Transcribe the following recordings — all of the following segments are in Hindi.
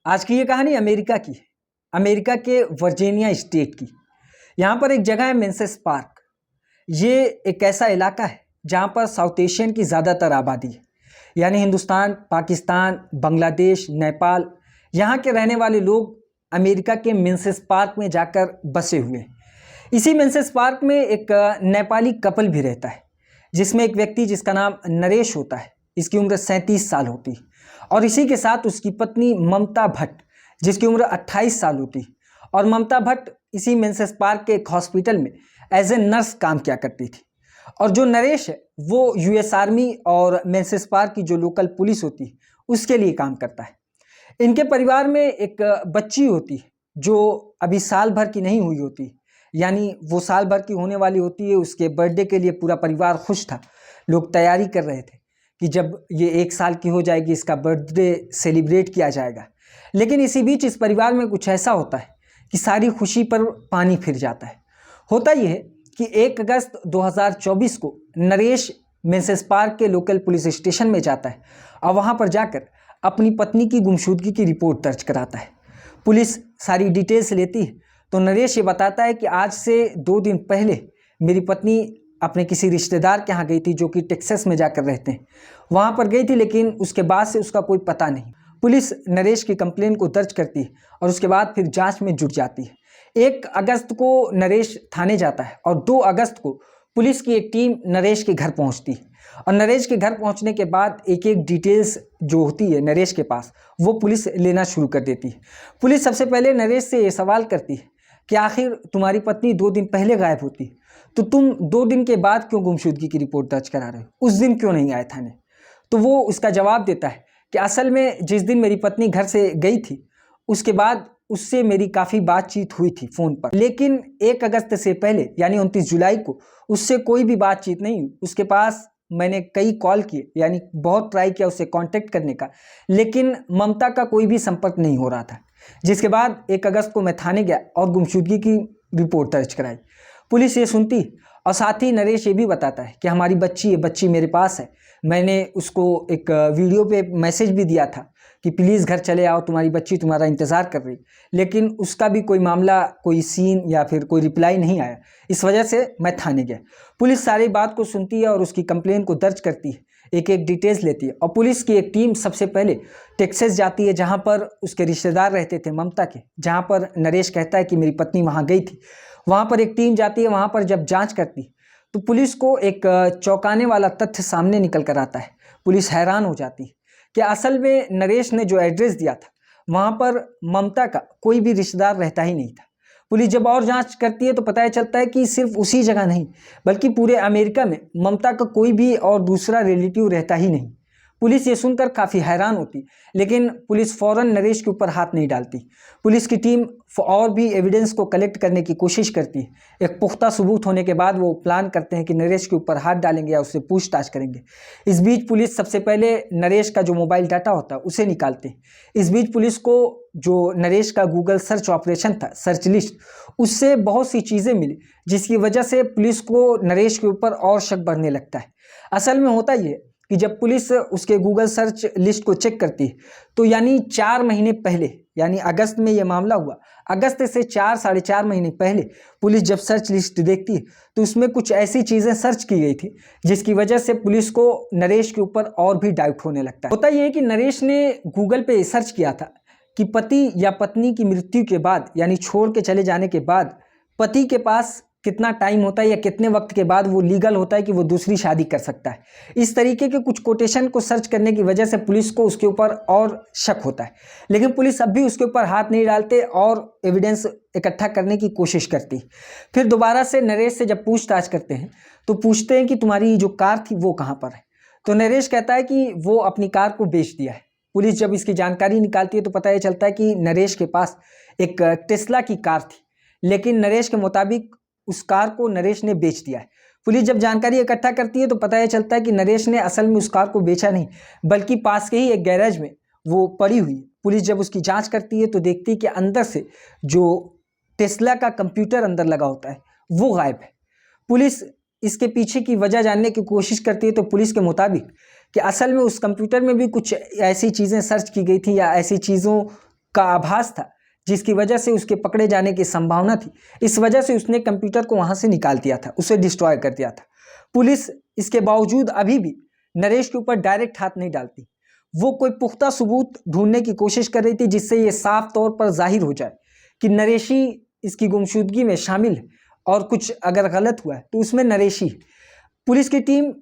आज की ये कहानी अमेरिका की है। अमेरिका के वर्जीनिया स्टेट की। यहाँ पर एक जगह है मेंसेस पार्क। ये एक ऐसा इलाका है जहाँ पर साउथ एशियन की ज़्यादातर आबादी है, यानी हिंदुस्तान, पाकिस्तान, बांग्लादेश, नेपाल। यहाँ के रहने वाले लोग अमेरिका के मेंसेस पार्क में जाकर बसे हुए हैं। इसी मेंसेस पार्क में एक नेपाली कपल भी रहता है, जिसमें एक व्यक्ति जिसका नाम नरेश होता है। इसकी उम्र 37 साल होती है और इसी के साथ उसकी पत्नी ममता भट्ट, जिसकी उम्र 28 साल होती है। और ममता भट्ट इसी मेंसेस पार्क के एक हॉस्पिटल में एज ए नर्स काम किया करती थी। और जो नरेश है वो यूएस आर्मी और मेंसेस पार्क की जो लोकल पुलिस होती है उसके लिए काम करता है। इनके परिवार में एक बच्ची होती है जो अभी साल भर की नहीं हुई होती, यानी वो साल भर की होने वाली होती है। उसके बर्थडे के लिए पूरा परिवार खुश था। लोग तैयारी कर रहे थे कि जब ये 1 साल की हो जाएगी इसका बर्थडे सेलिब्रेट किया जाएगा। लेकिन इसी बीच इस परिवार में कुछ ऐसा होता है कि सारी खुशी पर पानी फिर जाता है। होता यह है कि 1 अगस्त 2024 को नरेश मेंसेस पार्क के लोकल पुलिस स्टेशन में जाता है और वहाँ पर जाकर अपनी पत्नी की गुमशुदगी की रिपोर्ट दर्ज कराता है। पुलिस सारी डिटेल्स लेती है तो नरेश ये बताता है कि आज से 2 दिन पहले मेरी पत्नी अपने किसी रिश्तेदार के यहाँ गई थी, जो कि टेक्सास में जाकर रहते हैं। वहाँ पर गई थी, लेकिन उसके बाद से उसका कोई पता नहीं। पुलिस नरेश की कंप्लेन को दर्ज करती है और उसके बाद फिर जांच में जुट जाती है। 1 अगस्त को नरेश थाने जाता है और 2 अगस्त को पुलिस की एक टीम नरेश के घर पहुँचती है। और नरेश के घर पहुँचने के बाद एक एक डिटेल्स जो होती है नरेश के पास, वो पुलिस लेना शुरू कर देती है। पुलिस सबसे पहले नरेश से ये सवाल करती है कि आखिर तुम्हारी पत्नी 2 दिन पहले गायब होती, तो तुम 2 दिन के बाद क्यों गुमशुदगी की रिपोर्ट दर्ज करा रहे हो, उस दिन क्यों नहीं आए थाने। तो वो उसका जवाब देता है कि असल में जिस दिन मेरी पत्नी घर से गई थी उसके बाद उससे मेरी काफ़ी बातचीत हुई थी फ़ोन पर, लेकिन 1 अगस्त से पहले यानी 29 जुलाई को उससे कोई भी बातचीत नहीं हुई। उसके पास मैंने कई कॉल किए, यानी बहुत ट्राई किया उससे कांटेक्ट करने का, लेकिन ममता का कोई भी संपर्क नहीं हो रहा था। जिसके बाद 1 अगस्त को मैं थाने गया और गुमशुदगी की रिपोर्ट दर्ज कराई। पुलिस ये सुनती और साथ ही नरेश ये भी बताता है कि हमारी बच्ची है, बच्ची मेरे पास है। मैंने उसको एक वीडियो पे मैसेज भी दिया था कि प्लीज़ घर चले आओ, तुम्हारी बच्ची तुम्हारा इंतज़ार कर रही, लेकिन उसका भी कोई मामला, कोई सीन या फिर कोई रिप्लाई नहीं आया। इस वजह से मैं थाने गया। पुलिस सारी बात को सुनती है और उसकी कंप्लेन को दर्ज करती है, एक एक डिटेल्स लेती है। और पुलिस की एक टीम सबसे पहले टेक्सास जाती है, जहाँ पर उसके रिश्तेदार रहते थे ममता के, जहाँ पर नरेश कहता है कि मेरी पत्नी वहाँ गई थी। वहाँ पर एक टीम जाती है। वहाँ पर जब जांच करती तो पुलिस को एक चौंकाने वाला तथ्य सामने निकल कर आता है। पुलिस हैरान हो जाती है कि असल में नरेश ने जो एड्रेस दिया था वहाँ पर ममता का कोई भी रिश्तेदार रहता ही नहीं था। पुलिस जब और जांच करती है तो पता चलता है कि सिर्फ उसी जगह नहीं, बल्कि पूरे अमेरिका में ममता का कोई भी और दूसरा रिलेटिव रहता ही नहीं। पुलिस ये सुनकर काफ़ी हैरान होती, लेकिन पुलिस फ़ौरन नरेश के ऊपर हाथ नहीं डालती। पुलिस की टीम और भी एविडेंस को कलेक्ट करने की कोशिश करती है। एक पुख्ता सबूत होने के बाद वो प्लान करते हैं कि नरेश के ऊपर हाथ डालेंगे या उससे पूछताछ करेंगे। इस बीच पुलिस सबसे पहले नरेश का जो मोबाइल डाटा होता है उसे निकालते हैं। इस बीच पुलिस को जो नरेश का गूगल सर्च ऑपरेशन था, सर्च लिस्ट, उससे बहुत सी चीज़ें मिली, जिसकी वजह से पुलिस को नरेश के ऊपर और शक बढ़ने लगता है। असल में होता ये कि जब पुलिस उसके गूगल सर्च लिस्ट को चेक करती है तो यानी 4 महीने पहले, यानी अगस्त में ये मामला हुआ, अगस्त से 4 साढ़े 4 महीने पहले पुलिस जब सर्च लिस्ट देखती है तो उसमें कुछ ऐसी चीज़ें सर्च की गई थी जिसकी वजह से पुलिस को नरेश के ऊपर और भी डाउट होने लगता है। होता यह है कि नरेश ने गूगल पे सर्च किया था कि पति या पत्नी की मृत्यु के बाद, यानी छोड़ के चले जाने के बाद, पति के पास कितना टाइम होता है या कितने वक्त के बाद वो लीगल होता है कि वो दूसरी शादी कर सकता है। इस तरीके के कुछ कोटेशन को सर्च करने की वजह से पुलिस को उसके ऊपर और शक होता है, लेकिन पुलिस अब भी उसके ऊपर हाथ नहीं डालते और एविडेंस इकट्ठा करने की कोशिश करती। फिर दोबारा से नरेश से जब पूछताछ करते हैं तो पूछते हैं कि तुम्हारी जो कार थी वो कहाँ पर है। तो नरेश कहता है कि वो अपनी कार को बेच दिया है। पुलिस जब इसकी जानकारी निकालती है तो पता चलता है कि नरेश के पास एक टेस्ला की कार थी, लेकिन नरेश के मुताबिक उस कार को नरेश ने बेच दिया है। पुलिस जब जानकारी इकट्ठा करती है तो पता चलता है कि नरेश ने असल में उस कार को बेचा नहीं, बल्कि पास के ही एक गैरेज में वो पड़ी हुई। पुलिस जब उसकी जांच करती है तो देखती है कि अंदर से जो टेस्ला का कंप्यूटर अंदर लगा होता है वो गायब है। पुलिस इसके पीछे की वजह जानने की कोशिश करती है तो पुलिस के मुताबिक कि असल में उस कंप्यूटर में भी कुछ ऐसी चीज़ें सर्च की गई थी या ऐसी चीज़ों का आभास था, जिसकी वजह से उसके पकड़े जाने की संभावना थी। इस वजह से उसने कंप्यूटर को वहां से निकाल दिया था, उसे डिस्ट्रॉय कर दिया था। पुलिस इसके बावजूद अभी भी नरेश के ऊपर डायरेक्ट हाथ नहीं डालती। वो कोई पुख्ता सबूत ढूंढने की कोशिश कर रही थी, जिससे ये साफ तौर पर जाहिर हो जाए कि नरेश ही इसकी गुमशुदगी में शामिल है, और कुछ अगर गलत हुआ है तो उसमें नरेश ही है। पुलिस की टीम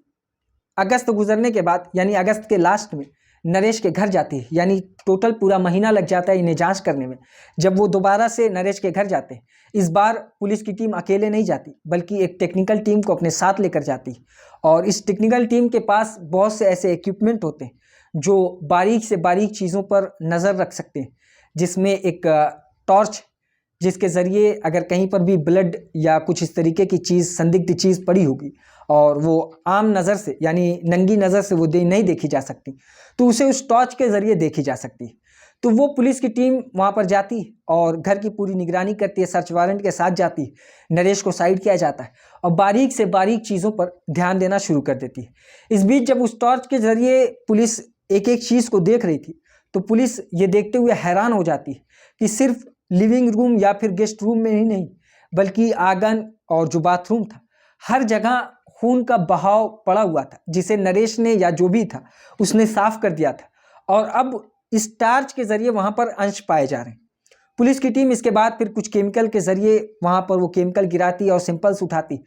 अगस्त गुजरने के बाद, यानी अगस्त के लास्ट में नरेश के घर जाती है, यानी टोटल पूरा महीना लग जाता है इन्हें जांच करने में। जब वो दोबारा से नरेश के घर जाते हैं, इस बार पुलिस की टीम अकेले नहीं जाती, बल्कि एक टेक्निकल टीम को अपने साथ लेकर जाती है। और इस टेक्निकल टीम के पास बहुत से ऐसे इक्विपमेंट होते हैं जो बारीक से बारीक चीज़ों पर नज़र रख सकते हैं, जिसमें एक टॉर्च, जिसके ज़रिए अगर कहीं पर भी ब्लड या कुछ इस तरीके की चीज़, संदिग्ध चीज़ पड़ी होगी और वो आम नज़र से, यानी नंगी नज़र से वो नहीं देखी जा सकती, तो उसे उस टॉर्च के ज़रिए देखी जा सकती है। तो वो पुलिस की टीम वहाँ पर जाती और घर की पूरी निगरानी करती है, सर्च वारंट के साथ जाती है। नरेश को साइड किया जाता है और बारीक से बारीक चीज़ों पर ध्यान देना शुरू कर देती है। इस बीच जब उस टॉर्च के ज़रिए पुलिस एक एक चीज़ को देख रही थी, तो पुलिस ये देखते हुए हैरान हो जाती है कि सिर्फ लिविंग रूम या फिर गेस्ट रूम में ही नहीं, बल्कि आंगन और जो बाथरूम था, हर जगह खून का बहाव पड़ा हुआ था, जिसे नरेश ने या जो भी था उसने साफ कर दिया था। और अब इस टार्च के जरिए वहां पर अंश पाए जा रहे हैं। पुलिस की टीम इसके बाद फिर कुछ केमिकल के जरिए वहां पर वो केमिकल गिराती और सैंपल्स उठाती।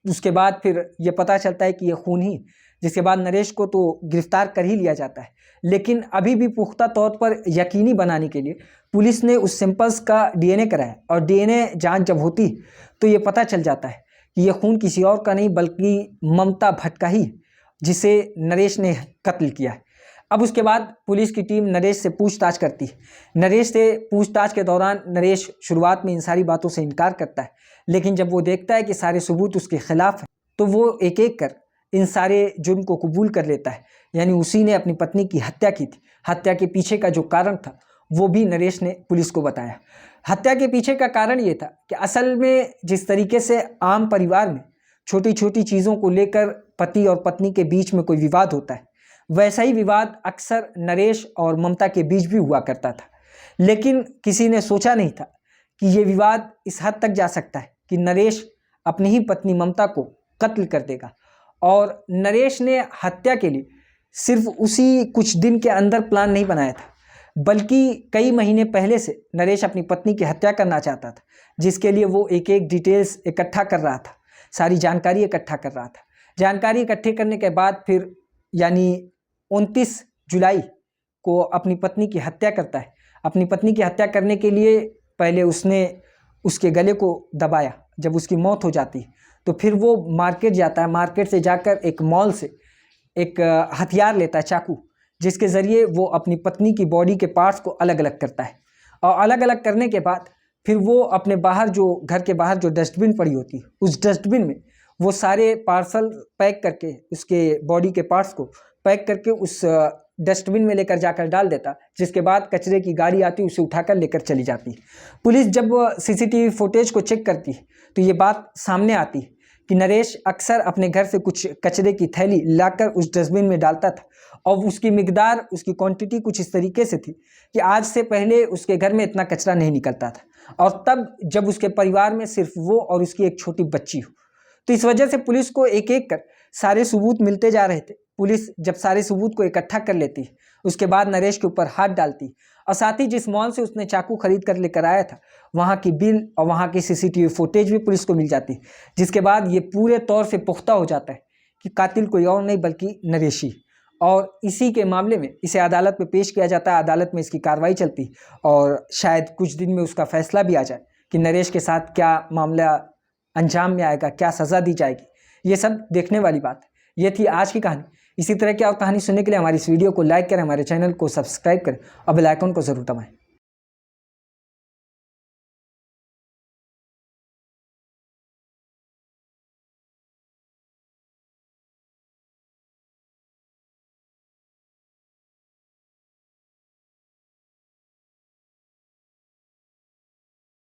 उसके बाद फिर ये पता चलता है कि ये खून ही, जिसके बाद नरेश को तो गिरफ्तार कर ही लिया जाता है। लेकिन अभी भी पुख्ता तौर पर यकीनी बनाने के लिए पुलिस ने उस सैंपल्स का डीएनए कराया, और डीएनए जांच जब होती तो ये पता चल जाता है कि ये खून किसी और का नहीं बल्कि ममता भट्ट का ही, जिसे नरेश ने कत्ल किया है। अब उसके बाद पुलिस की टीम नरेश से पूछताछ करती है। नरेश से पूछताछ के दौरान नरेश शुरुआत में इन सारी बातों से इनकार करता है, लेकिन जब वो देखता है कि सारे सबूत उसके खिलाफ हैं, तो वो एक एक कर इन सारे जुर्म को कबूल कर लेता है। यानी उसी ने अपनी पत्नी की हत्या की थी। हत्या के पीछे का जो कारण था वो भी नरेश ने पुलिस को बताया। हत्या के पीछे का कारण ये था कि असल में जिस तरीके से आम परिवार में छोटी छोटी चीज़ों को लेकर पति और पत्नी के बीच में कोई विवाद होता है, वैसा ही विवाद अक्सर नरेश और ममता के बीच भी हुआ करता था। लेकिन किसी ने सोचा नहीं था कि ये विवाद इस हद तक जा सकता है कि नरेश अपनी ही पत्नी ममता को कत्ल कर देगा। और नरेश ने हत्या के लिए सिर्फ उसी कुछ दिन के अंदर प्लान नहीं बनाया था, बल्कि कई महीने पहले से नरेश अपनी पत्नी की हत्या करना चाहता था, जिसके लिए वो एक एक डिटेल्स इकट्ठा कर रहा था, सारी जानकारी इकट्ठा कर रहा था। जानकारी इकट्ठे करने के बाद फिर यानी 29 जुलाई को अपनी पत्नी की हत्या करता है। अपनी पत्नी की हत्या करने के लिए पहले उसने उसके गले को दबाया। जब उसकी मौत हो जाती तो फिर वो मार्केट जाता है। मार्केट से जाकर एक मॉल से एक हथियार लेता है, चाकू, जिसके ज़रिए वो अपनी पत्नी की बॉडी के पार्ट्स को अलग अलग करता है। और अलग अलग करने के बाद फिर वो अपने बाहर, जो घर के बाहर जो डस्टबिन पड़ी होती है, उस डस्टबिन में वो सारे पार्सल पैक करके, उसके बॉडी के पार्ट्स को पैक करके उस डस्टबिन में लेकर जाकर डाल देता। जिसके बाद कचरे की गाड़ी आती, उसे उठाकर लेकर चली जाती। पुलिस जब सीसीटीवी फुटेज को चेक करती है तो ये बात सामने आती है कि नरेश अक्सर अपने घर से कुछ कचरे की थैली लाकर उस डस्टबिन में डालता था, और उसकी मिकदार, उसकी क्वांटिटी कुछ इस तरीके से थी कि आज से पहले उसके घर में इतना कचरा नहीं निकलता था, और तब जब उसके परिवार में सिर्फ वो और उसकी एक छोटी बच्ची हो। तो इस वजह से पुलिस को एक एक कर सारे सबूत मिलते जा रहे थे। पुलिस जब सारे सबूत को इकट्ठा कर लेती, उसके बाद नरेश के ऊपर हाथ डालती, और साथ ही जिस मॉल से उसने चाकू खरीद कर लेकर आया था, वहाँ की बिल और वहाँ की सीसीटीवी फुटेज भी पुलिस को मिल जाती। जिसके बाद ये पूरे तौर से पुख्ता हो जाता है कि कातिल कोई और नहीं बल्कि नरेश ही। और इसी के मामले में इसे अदालत में पेश किया जाता है। अदालत में इसकी कार्रवाई चलती, और शायद कुछ दिन में उसका फैसला भी आ जाए कि नरेश के साथ क्या मामला अंजाम में आएगा, क्या सज़ा दी जाएगी। ये सब देखने वाली बात है। ये थी आज की कहानी। इसी तरह की और कहानी सुनने के लिए हमारी इस वीडियो को लाइक करें, हमारे चैनल को सब्सक्राइब करें और बेल आइकन को ज़रूर दबाएं।